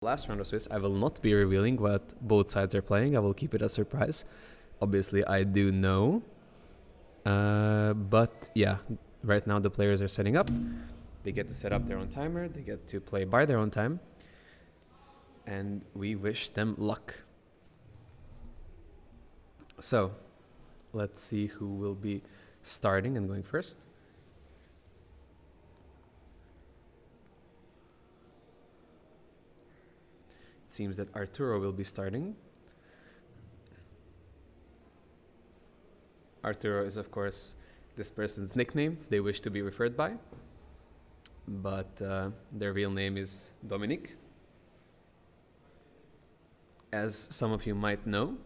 Last round of Swiss, I will not be revealing what both sides are playing. I will keep it a surprise. Obviously, I do know. But yeah, right now the players are setting up. They get to set up their own timer. They get to play by their own time. And we wish them luck. So, let's see who will be starting and going first. It seems that Arturo will be starting. Arturo is, of course, this person's nickname they wish to be referred by. But their real name is Dominic. As some of you might know,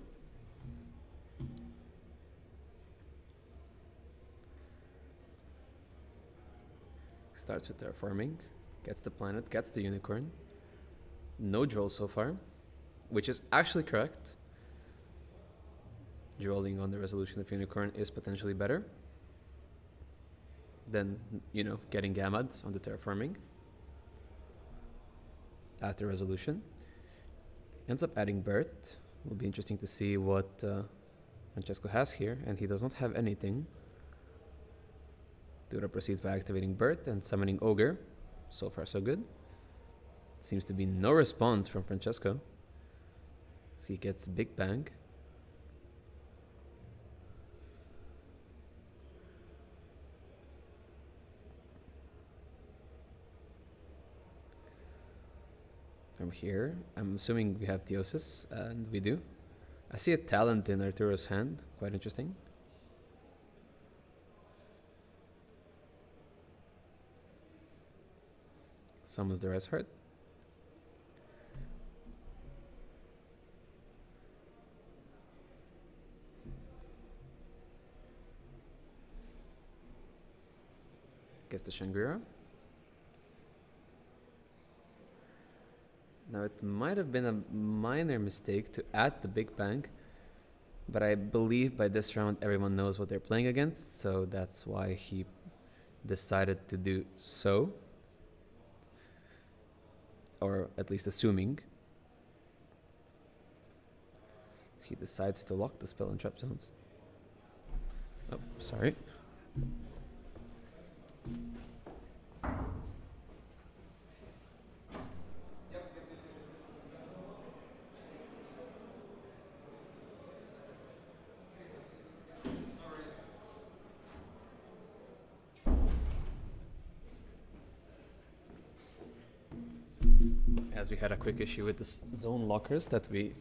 starts with terraforming, gets the planet, gets the unicorn. No droll so far, which is actually correct. Drolling on the resolution of unicorn is potentially better than, getting gammad on the terraforming after resolution. Ends up adding Bert. Will be interesting to see what Francesco has here, and he does not have anything. Dura proceeds by activating Bert and summoning Ogre. So far so good. Seems to be no response from Francesco. So he gets Big Bang. From here, I'm assuming we have Theosis, and we do. I see a talent in Arturo's hand, quite interesting. Summons the Res Heart. Gets the Shangri-La. Now it might have been a minor mistake to add the Big Bang, but I believe by this round everyone knows what they're playing against, so that's why he decided to do so. Or at least assuming. He decides to lock the spell and trap zones. Oh, sorry. As we had a quick issue with the zone lockers that we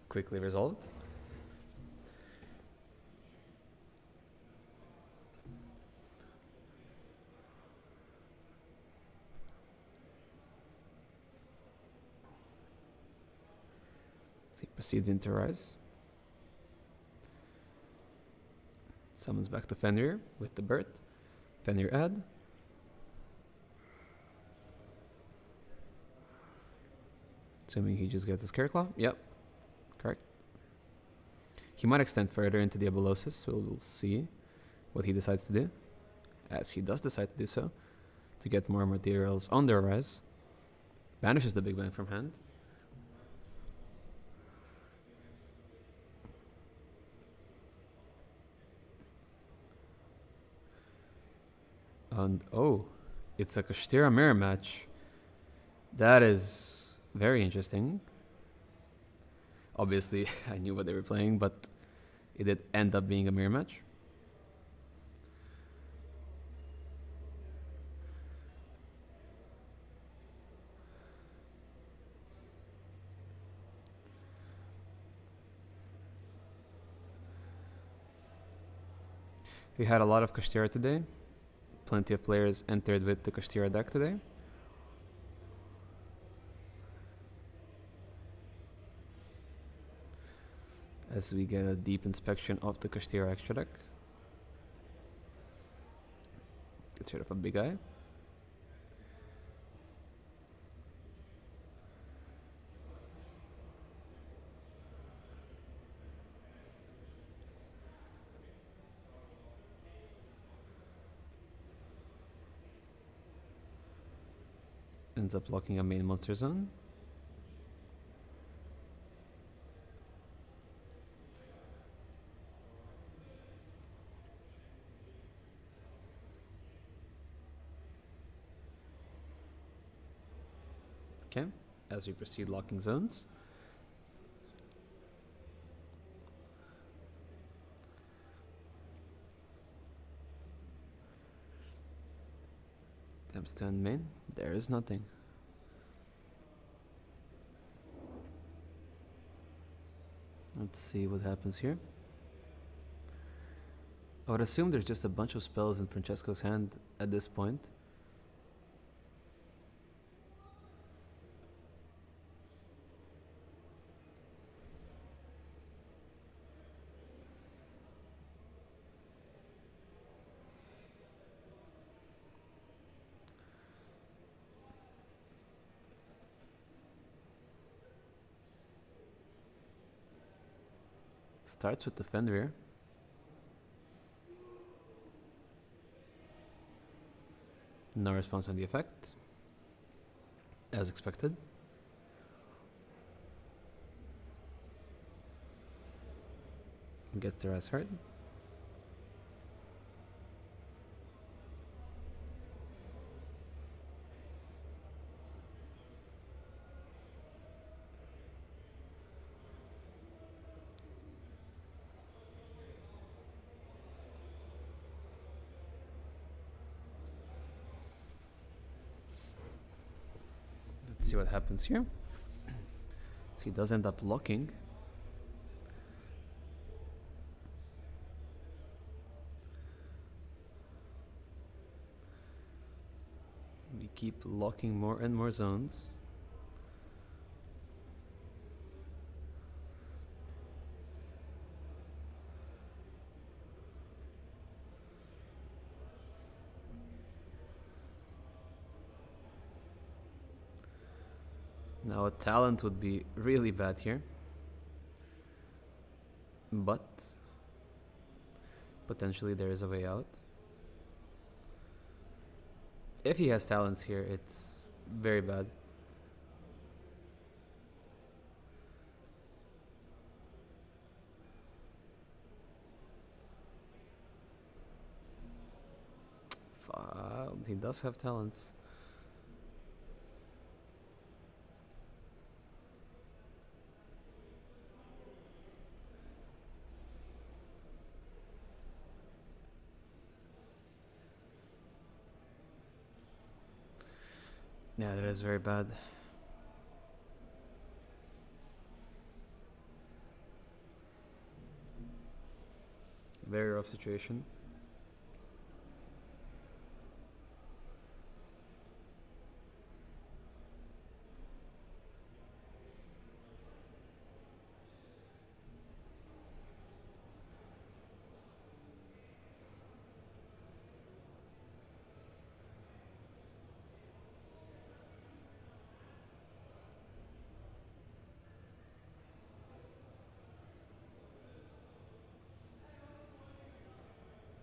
quickly resolved. So he proceeds into Rise. Summons back to Fenrir with the Bert. Fenrir add. Assuming he just gets the Scareclaw. Yep. Correct. He might extend further into Diabolosis. We'll see what he decides to do. As he does decide to do so. To get more materials on their rise. Banishes the Big Bang from hand. And oh, it's a Kashtira mirror match. That is very interesting. Obviously, I knew what they were playing, but it did end up being a mirror match. We had a lot of Kashtira today. Plenty of players entered with the Kashtira deck today. As we get a deep inspection of the Kashtira extra deck. Gets rid of a big eye. Ends up locking a main monster zone. Okay, as we proceed locking zones. Attempts to end main. There is nothing. Let's see what happens here. I would assume there's just a bunch of spells in Francesco's hand at this point. Starts with the Fenrir. No response on the effect. As expected. Gets their ass hurt. Let's see what happens here. So he does end up locking. We keep locking more and more zones. Now a talent would be really bad here. But potentially there is a way out. If he has talents here, it's very bad. He does have talents. Yeah, that is very bad. Very rough situation.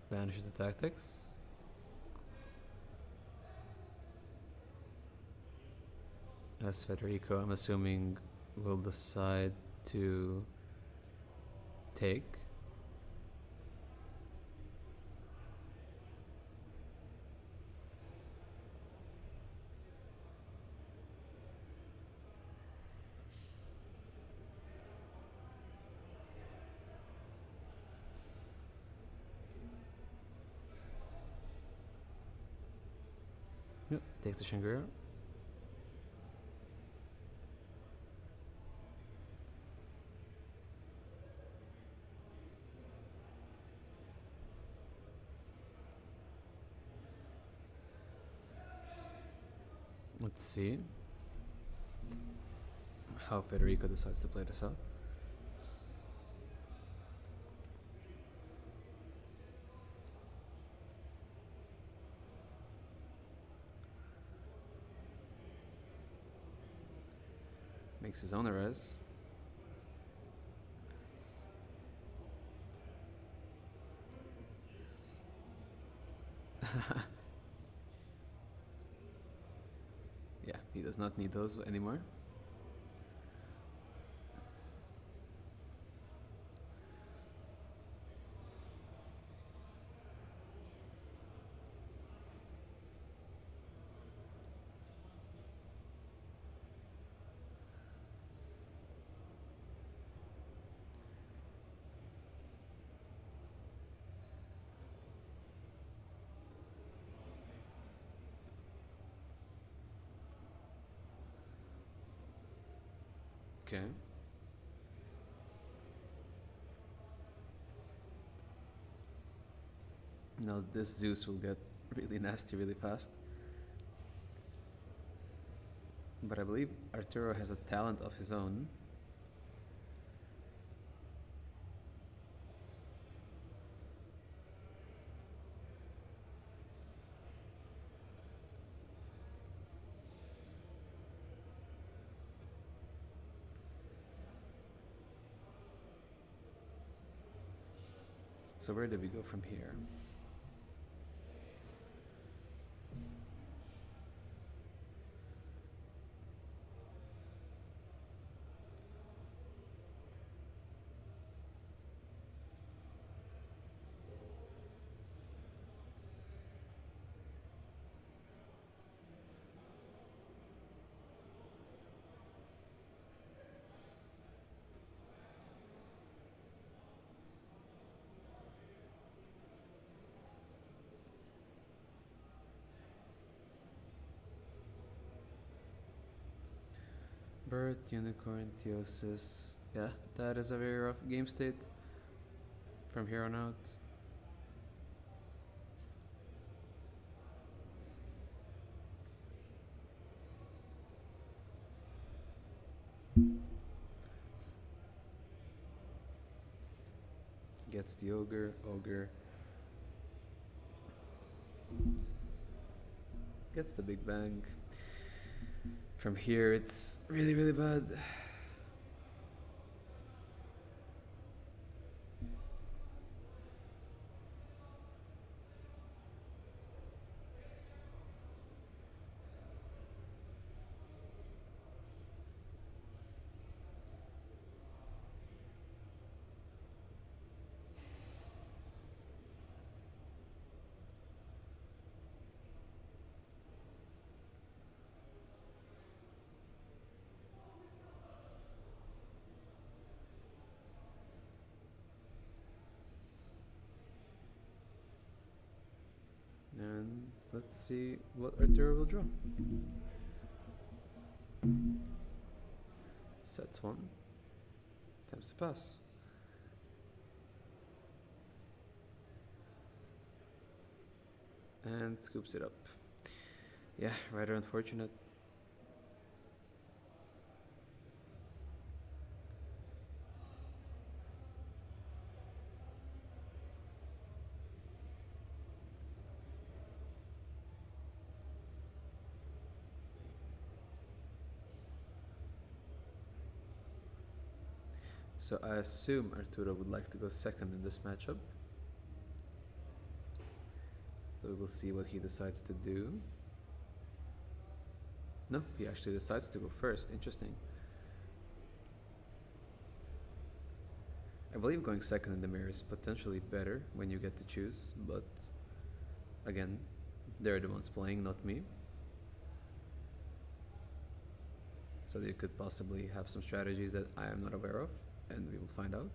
Banishes the tactics. As Federico, I'm assuming, will decide to take. Yep, takes the Shangri-La. Let's see how Federico decides to play this out. Makes his own res. Yeah, he does not need those anymore. Okay. Now this Zeus will get really nasty really fast. But I believe Arturo has a talent of his own. So where do we go from here? Bird, Unicorn, Theosis. Yeah, that is a very rough game state from here on out. Gets the Ogre, Ogre. Gets the Big Bang. From here, it's really, really bad. And let's see what Arturo will draw. Sets one. Attempts to pass. And scoops it up. Yeah, rather unfortunate. So I assume Arturo would like to go second in this matchup. But we will see what he decides to do. No, he actually decides to go first. Interesting. I believe going second in the mirror is potentially better when you get to choose, but again, they're the ones playing, not me. So they could possibly have some strategies that I am not aware of, and we will find out.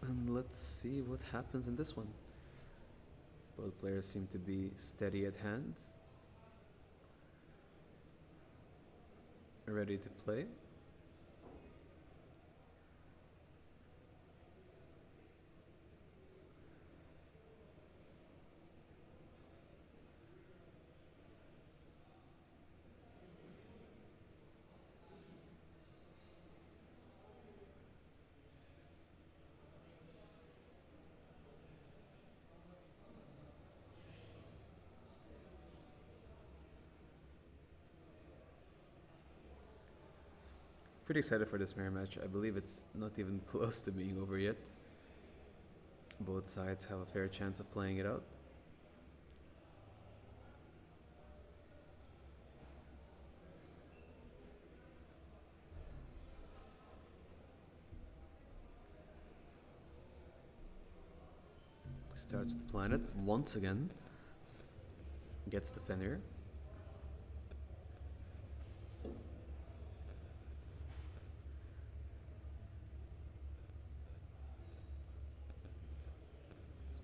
And let's see what happens in this one. Both players seem to be steady at hand, ready to play. Pretty excited for this mirror match. I believe it's not even close to being over yet. Both sides have a fair chance of playing it out. Starts with Planet once again. Gets the Fenrir.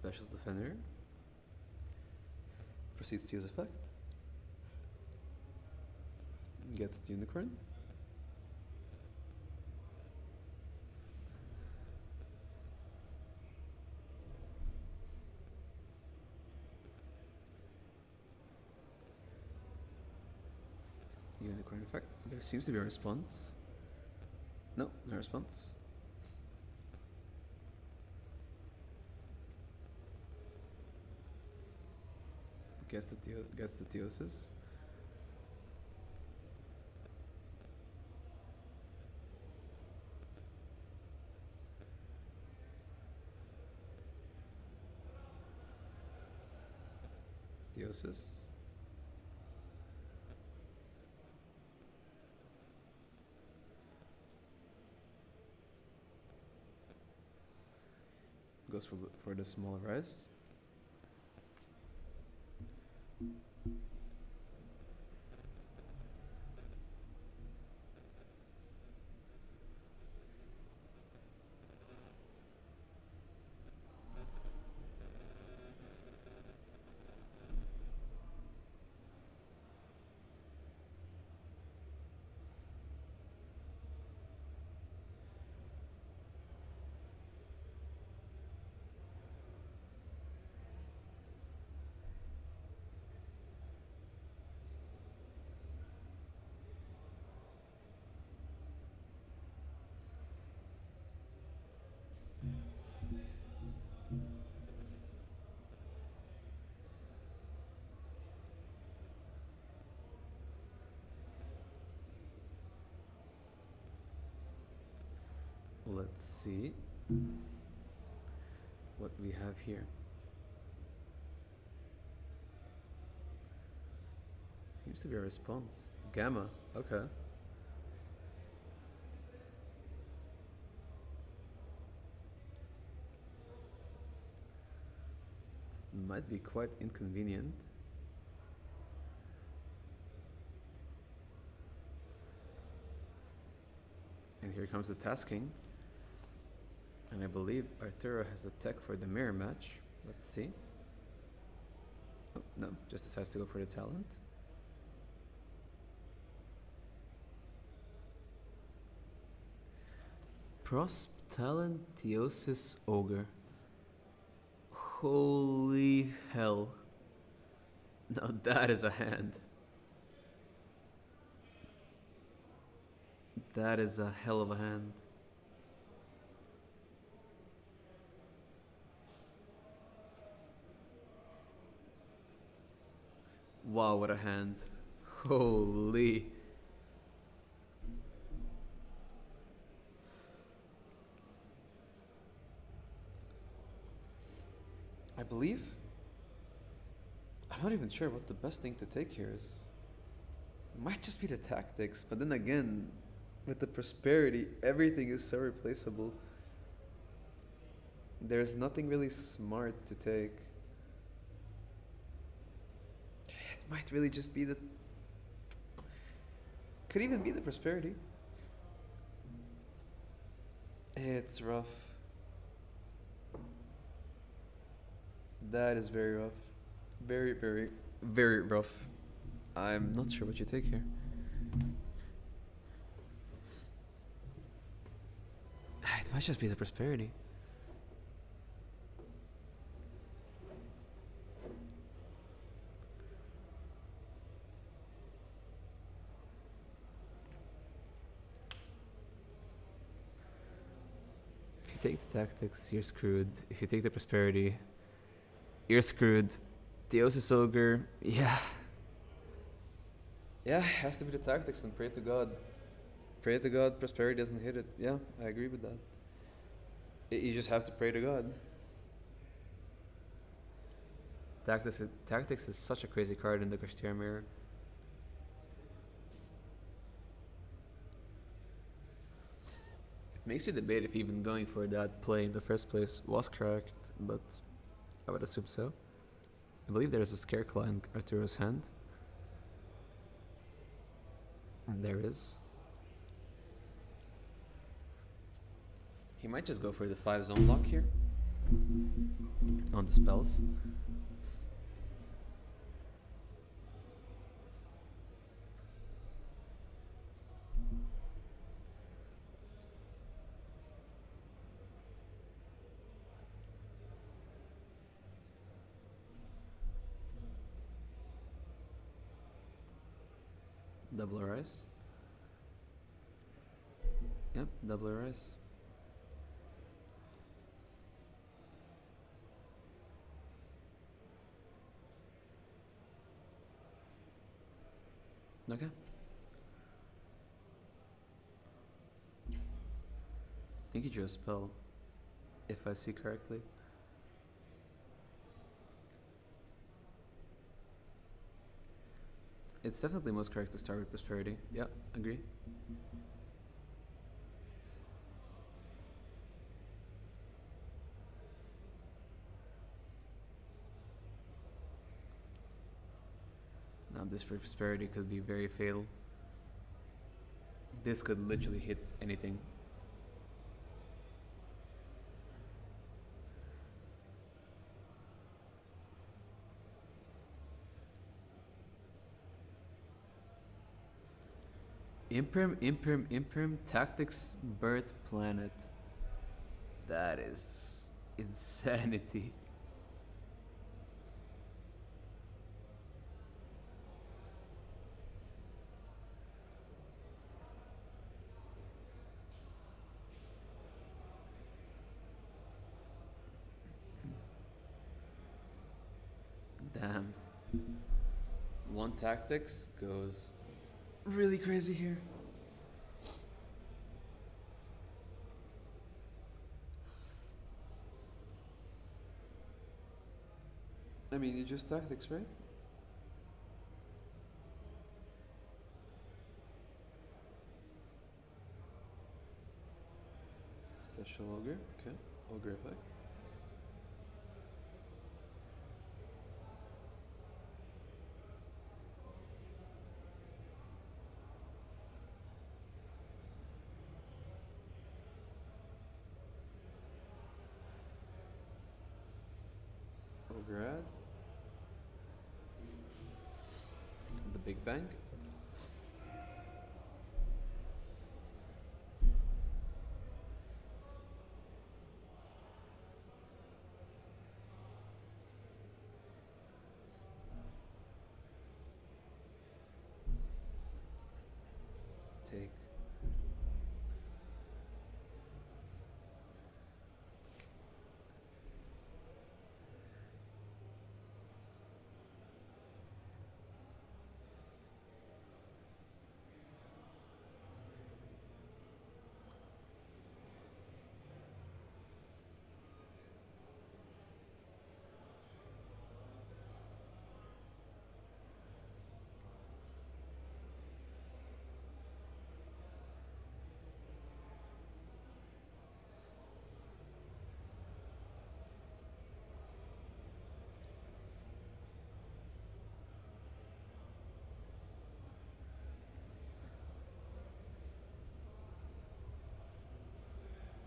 Specials the Fenrir. Proceeds to use effect. Gets the Unicorn. Unicorn effect. There seems to be a response. No, no response. Gets the Theosis. Theosis. Goes for the smaller rise. Let's see what we have here. Seems to be a response. Gamma, okay. Might be quite inconvenient. And here comes the tasking. And I believe Arturo has a tech for the mirror match. Let's see. Oh, no, just decides to go for the talent. Prosp, Talent, Theosis, Ogre. Holy hell. Now that is a hand. That is a hell of a hand. Wow, what a hand. Holy. I believe, I'm not even sure what the best thing to take here is. It might just be the tactics, but then again, with the prosperity, everything is so replaceable. There's nothing really smart to take. It might really just be the... Could even be the prosperity. It's rough. That is very rough. Very, very, very rough. I'm not sure what you take here. It might just be the prosperity. If you take the tactics, you're screwed. If you take the prosperity, you're screwed. Theosis Ogre, yeah. Yeah, it has to be the tactics and pray to God. pray to God, prosperity doesn't hit it. Yeah, I agree with that. You just have to pray to God. Tactics is such a crazy card in the Kashtira mirror. It makes you debate if even going for that play in the first place was correct, but I would assume so. I believe there's a Scareclaw in Arturo's hand. And there is. He might just go for the 5 zone lock here on the spells. Double Arise. Yep, double Arise. Okay. I think he drew a spell, if I see correctly. It's definitely most correct to start with prosperity. Yeah, agree. Now this prosperity could be very fatal. This could literally hit anything. Imprim, Tactics, Birth, Planet. That is insanity. Damn. One Tactics goes really crazy here. I mean, you just Tactics, right? Special Ogre, okay. Ogre effect. Ogre add. The Big Bang. Take.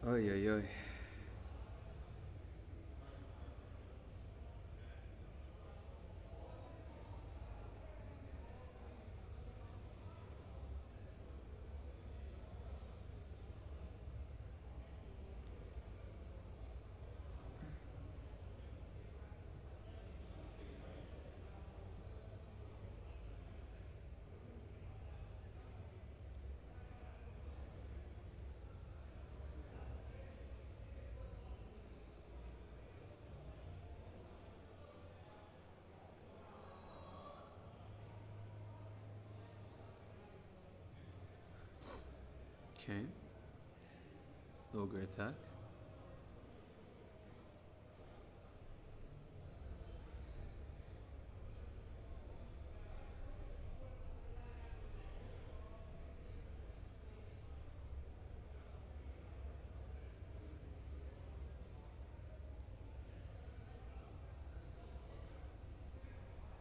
Oi, oi, oi. Okay. Ogre attack.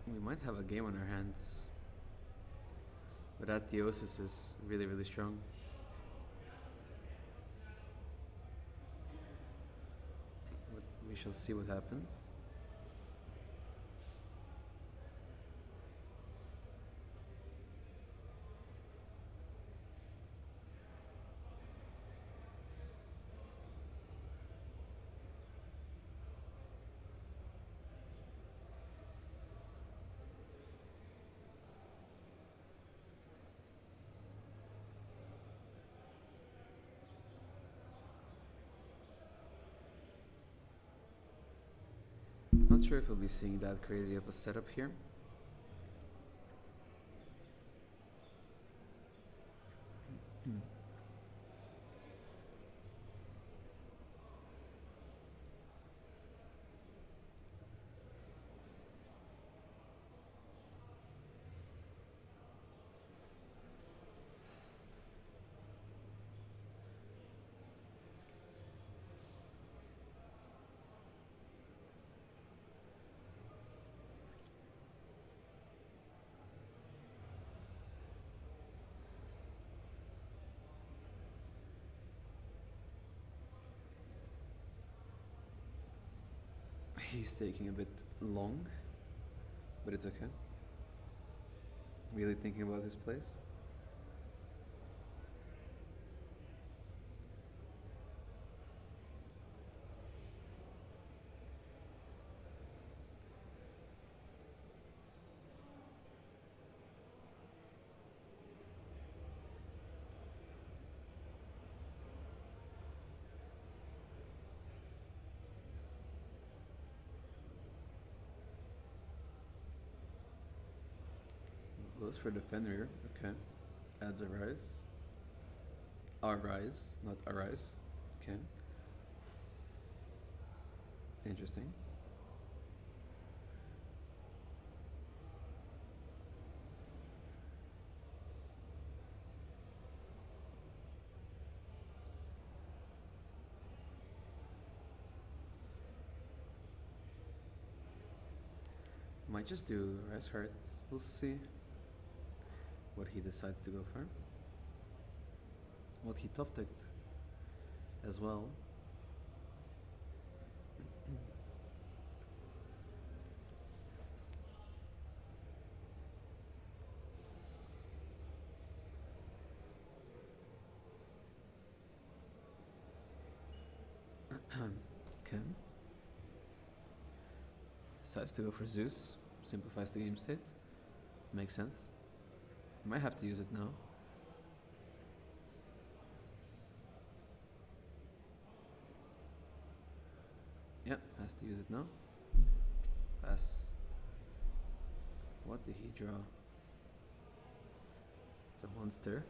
We might have a game on our hands. But that Theosis is really, really strong. But we shall see what happens. Not sure if we'll be seeing that crazy of a setup here. He's taking a bit long, but it's okay. Really thinking about his place. Goes for the Fenrir, okay. Adds a rise. A rise, not a rise. Okay. Interesting. Might just do Rise Heart. We'll see what he decides to go for. What he top ticked as well. Okay. Decides to go for Zeus. Simplifies the game state. Makes sense. Might have to use it now. Yeah, has to use it now. Pass. What did he draw? It's a monster.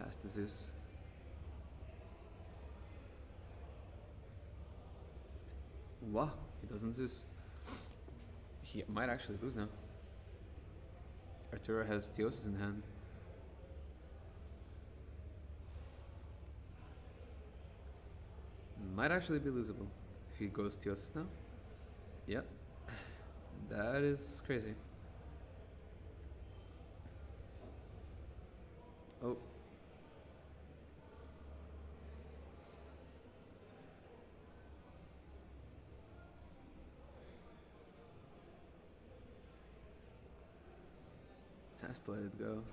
Has to Zeus. Wow, he doesn't Zeus. He might actually lose now. Arturo has Theosis in hand. Might actually be losable if he goes Theosis now. Yep. That is crazy. Oh. Has to let it go.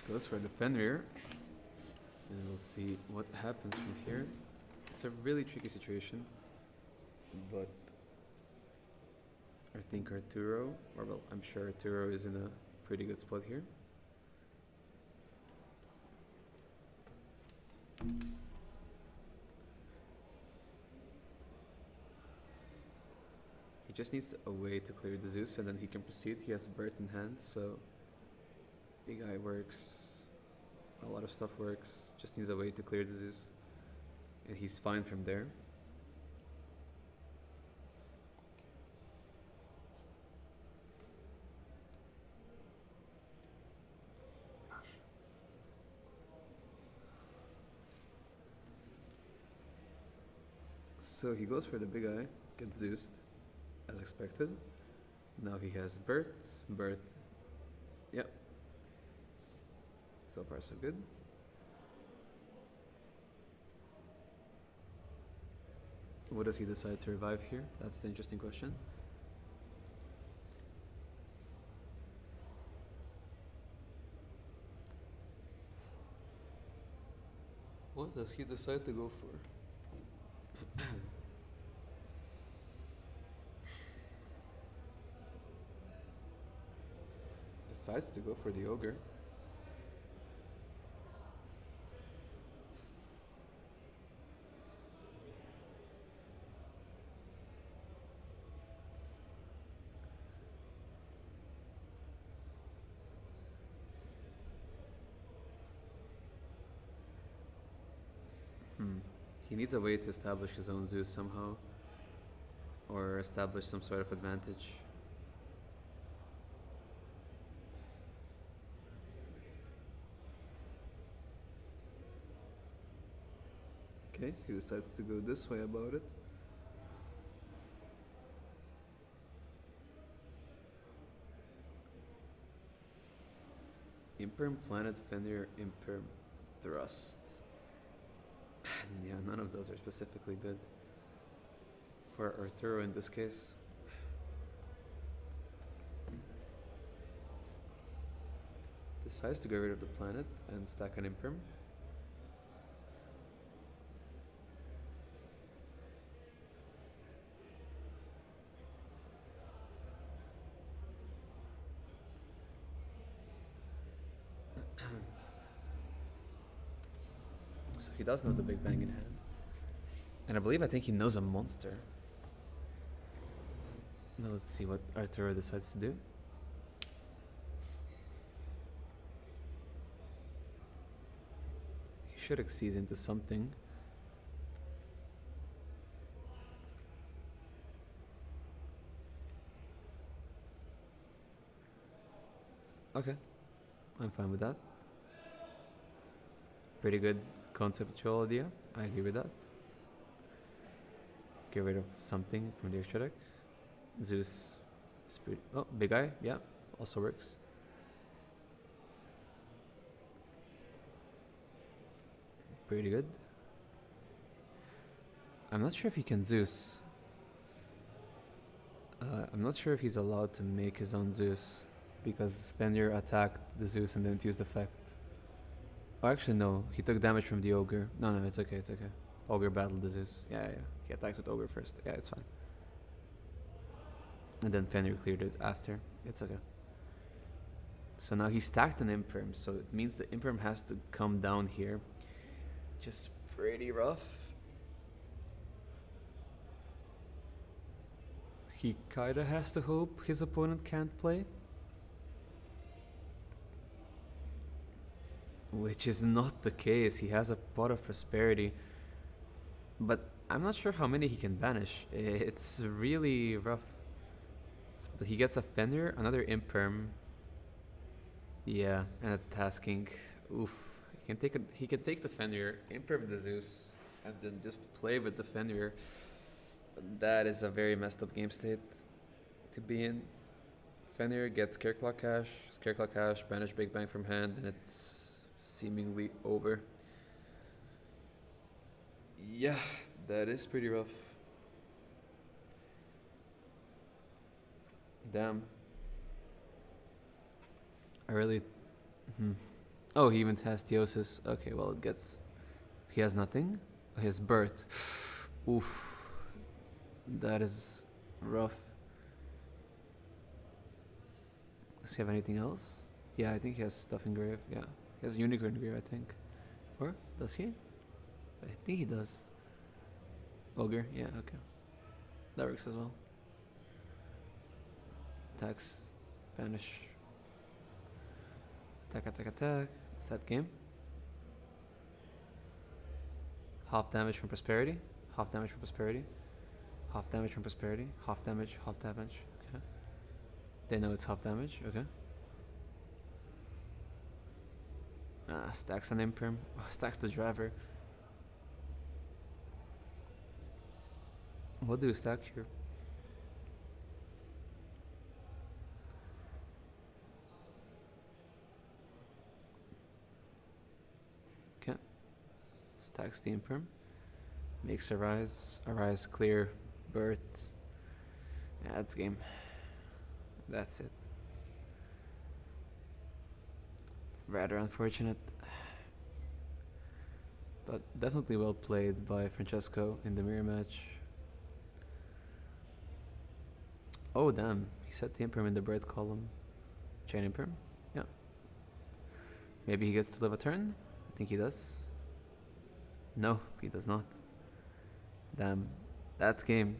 Goes for the Fenrir. And we'll see what happens from here. It's a really tricky situation. But I think Arturo, or well, I'm sure Arturo is in a pretty good spot here. He just needs a way to clear the Zeus and then he can proceed. He has Bird in hand, so Big Eye works. A lot of stuff works. Just needs a way to clear the Zeus. And he's fine from there. So he goes for the Big Eye, gets Zeused, as expected. Now he has Bird. Yep. So far so good. What does he decide to revive here? That's the interesting question. What does he decide to go for? Decides to go for the Ogre. He needs a way to establish his own Zeus somehow, or establish some sort of advantage. Okay, he decides to go this way about it. Imperm Planet, Fenrir, Imperm Thrust. Yeah, none of those are specifically good for Arturo in this case. Decides to get rid of the planet and stack an Imperm. So he does know the Big Bang in hand. And I think he knows a monster. Now let's see what Arturo decides to do. He should exceed into something. Okay, I'm fine with that. Pretty good conceptual idea. I agree with that. Get rid of something from the extra deck. Zeus, Spirit. Oh, Big Eye. Yeah, also works. Pretty good. I'm not sure if he can Zeus. I'm not sure if he's allowed to make his own Zeus because Fenrir attacked the Zeus and didn't use the effect. Oh, actually, no. He took damage from the Ogre. No, it's okay, it's okay. Ogre battled the Zeus. Yeah. He attacked with Ogre first. Yeah, it's fine. And then Fenrir cleared it after. It's okay. So now he stacked an Imperm, so it means the Imperm has to come down here. Just pretty rough. He kinda has to hope his opponent can't play. Which is not the case. He has a pot of prosperity. But I'm not sure how many he can banish. It's really rough. But he gets a Fenrir, another Imperm. Yeah, and a Tasking. Oof. He can take the Fenrir, Imperm the Zeus, and then just play with the Fenrir. That is a very messed up game state to be in. Fenrir gets Scareclaw Cash, banish Big Bang from hand, and it's seemingly over. Yeah, that is pretty rough. Damn. I really... Oh, he even has Theosis. Okay, well, it gets... He has nothing? He has Birth. Oof. That is rough. Does he have anything else? Yeah, I think he has stuff engraved. Yeah, he has unicorn engraved, I think. Or does he? I think he does. Ogre, yeah, okay. That works as well. Attacks, vanish. Attack, attack, attack. Is that game? Half damage from prosperity. Half damage from prosperity. Half damage from prosperity. Half damage, half damage. Okay. They know it's half damage, okay. Stacks an imperm. Oh, stacks the driver. What do you stack here? Okay. Stacks the imperm. Makes arise clear, birth. Yeah, that's game. That's it. Rather unfortunate. But definitely well played by Francesco in the mirror match. Oh damn, he set the imperm in the bread column. Chain imperm? Yeah. Maybe he gets to live a turn? I think he does. No, he does not. Damn, that's game.